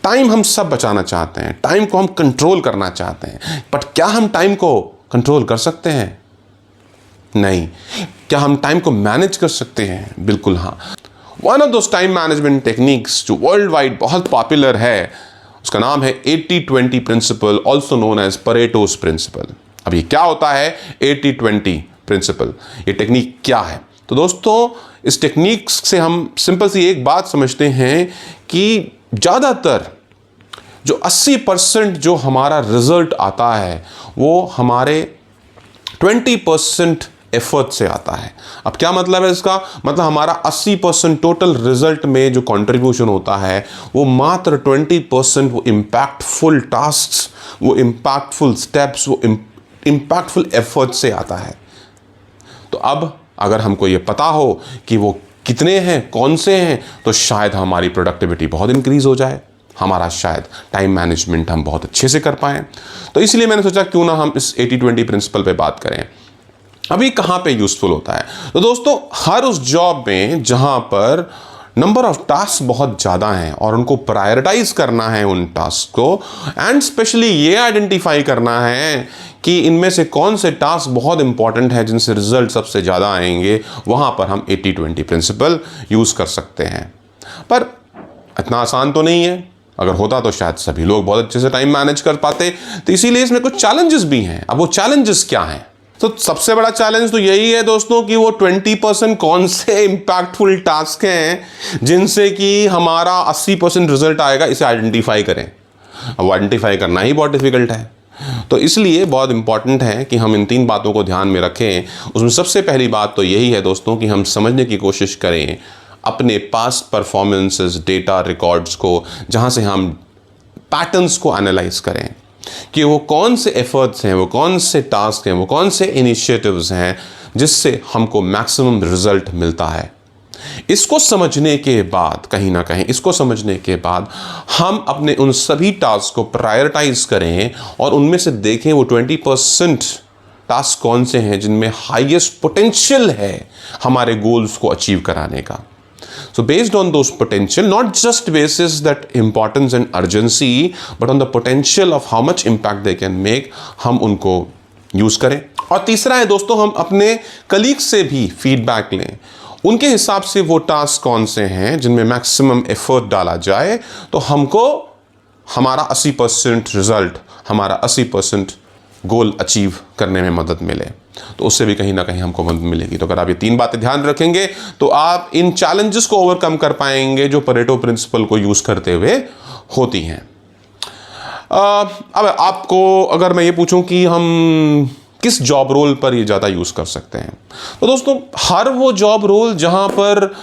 Time हम सब बचाना चाहते हैं, टाइम को हम कंट्रोल करना चाहते हैं, बट क्या हम टाइम को कंट्रोल कर सकते हैं? नहीं। क्या हम टाइम को मैनेज कर सकते हैं? बिल्कुल हाँ। One of those time management techniques जो वर्ल्ड वाइड बहुत पॉपुलर है, उसका नाम है 80-20 principle, also known as Pareto's principle. अब ये क्या होता है 80-20 प्रिंसिपल? ये टेक्निक क्या है? तो दोस्तों, इस टेक्निक से हम सिंपल सी एक बात समझते हैं कि ज़्यादातर जो 80% जो हमारा रिजल्ट आता है वो हमारे 20% एफर्ट से आता है। अब क्या मतलब है इसका? मतलब हमारा 80% टोटल रिजल्ट में जो कंट्रीब्यूशन होता है वो मात्र 20% वो इम्पैक्टफुल टास्क्स, वो इम्पैक्टफुल स्टेप्स, वो इम्पैक्टफुल एफर्ट से आता है। तो अब अगर हमको ये पता हो कि वो कितने हैं, कौन से हैं, तो शायद हमारी प्रोडक्टिविटी बहुत इंक्रीज हो जाए, हमारा शायद टाइम मैनेजमेंट हम बहुत अच्छे से कर पाएँ। तो इसलिए मैंने सोचा क्यों ना हम इस 80-20 प्रिंसिपल पे बात करें। अभी कहाँ पे यूजफुल होता है? तो दोस्तों, हर उस जॉब में जहाँ पर नंबर ऑफ टास्क बहुत ज़्यादा हैं और उनको प्रायोरिटाइज करना है उन टास्क को, एंड स्पेशली ये आइडेंटिफाई करना है कि इनमें से कौन से टास्क बहुत इंपॉर्टेंट है जिनसे रिजल्ट सबसे ज़्यादा आएंगे, वहाँ पर हम 80-20 प्रिंसिपल यूज़ कर सकते हैं। पर इतना आसान तो नहीं है। अगर होता तो शायद सभी लोग बहुत अच्छे से टाइम मैनेज कर पाते। तो इसीलिए इसमें कुछ चैलेंजेस भी हैं। अब वो चैलेंजेस क्या हैं? तो सबसे बड़ा चैलेंज तो यही है दोस्तों कि वो 20% कौन से इम्पैक्टफुल टास्क हैं जिनसे कि हमारा 80% रिजल्ट आएगा, इसे आइडेंटिफाई करें। अब आइडेंटिफाई करना ही बहुत डिफिकल्ट है। तो इसलिए बहुत इंपॉर्टेंट है कि हम इन 3 बातों को ध्यान में रखें। उसमें सबसे पहली बात तो यही है दोस्तों कि हम समझने की कोशिश करें अपने पास्ट परफॉर्मेंसेस, डेटा रिकॉर्ड्स को, जहाँ से हम पैटर्न्स को एनालाइज करें कि वो कौन से एफर्ट्स हैं, वो कौन से टास्क हैं, वो कौन से इनिशिएटिव्स हैं जिससे हमको मैक्सिमम रिजल्ट मिलता है। इसको समझने के बाद, कहीं ना कहीं इसको समझने के बाद हम अपने उन सभी टास्क को प्रायोरिटाइज करें और उनमें से देखें वो 20% टास्क कौन से हैं जिनमें हाईएस्ट पोटेंशियल है हमारे गोल्स को अचीव कराने का। So based on those potential, not just basis that importance and urgency, but on the potential of how much impact they can make, हम उनको यूज करें। और तीसरा है दोस्तों, हम अपने कलीग से भी फीडबैक लें। उनके हिसाब से वो टास्क कौन से हैं जिनमें मैक्सिमम एफर्ट डाला जाए तो हमको हमारा 80% रिजल्ट, हमारा 80% गोल अचीव करने में मदद मिले। तो उससे भी कहीं ना कहीं हमको मदद मिलेगी। तो अगर आप ये 3 बातें ध्यान रखेंगे तो आप इन चैलेंजेस को ओवरकम कर पाएंगे जो परेटो प्रिंसिपल को यूज करते हुए होती हैं। अब आपको अगर मैं ये पूछूं कि हम किस जॉब रोल पर ये ज़्यादा यूज़ कर सकते हैं, तो दोस्तों हर वो जॉब रोल जहाँ पर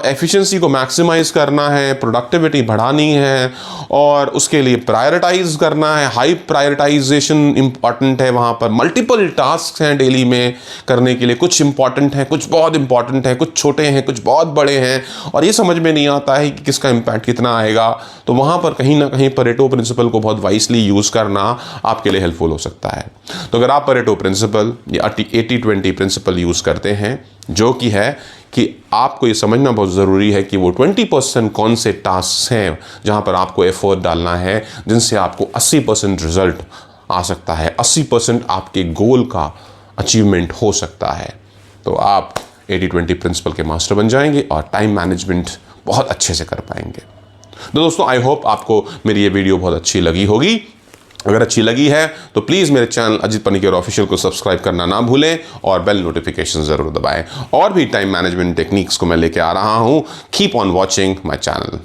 एफिशिएंसी को मैक्सिमाइज करना है, प्रोडक्टिविटी बढ़ानी है और उसके लिए प्रायोरिटाइज करना है, हाई प्रायोरिटाइजेशन इंपॉर्टेंट है। वहाँ पर मल्टीपल टास्क हैं डेली में करने के लिए, कुछ इंपॉर्टेंट हैं, कुछ बहुत इंपॉर्टेंट हैं, कुछ छोटे हैं, कुछ बहुत बड़े हैं और ये समझ में नहीं आता है कि किसका इम्पैक्ट कितना आएगा। तो वहाँ पर कहीं ना कहीं परेटो प्रिंसिपल को बहुत वाइसली यूज़ करना आपके लिए हेल्पफुल हो सकता है। तो अगर आप परेटो प्रिंसिपल या 80-20 प्रिंसिपल यूज़ करते हैं, जो कि है कि आपको ये समझना बहुत ज़रूरी है कि वो 20% कौन से टास्क हैं जहाँ पर आपको एफर्ट डालना है जिनसे आपको 80% रिजल्ट आ सकता है, 80% आपके गोल का अचीवमेंट हो सकता है, तो आप 80-20 प्रिंसिपल के मास्टर बन जाएंगे और टाइम मैनेजमेंट बहुत अच्छे से कर पाएंगे। तो दोस्तों, आई होप आपको मेरी ये वीडियो बहुत अच्छी लगी होगी। अगर अच्छी लगी है तो प्लीज़ मेरे चैनल अजीत पनिकर ऑफिशियल को सब्सक्राइब करना ना भूलें और बेल नोटिफिकेशन ज़रूर दबाएं। और भी टाइम मैनेजमेंट टेक्निक्स को मैं लेके आ रहा हूँ। Keep on watching my channel.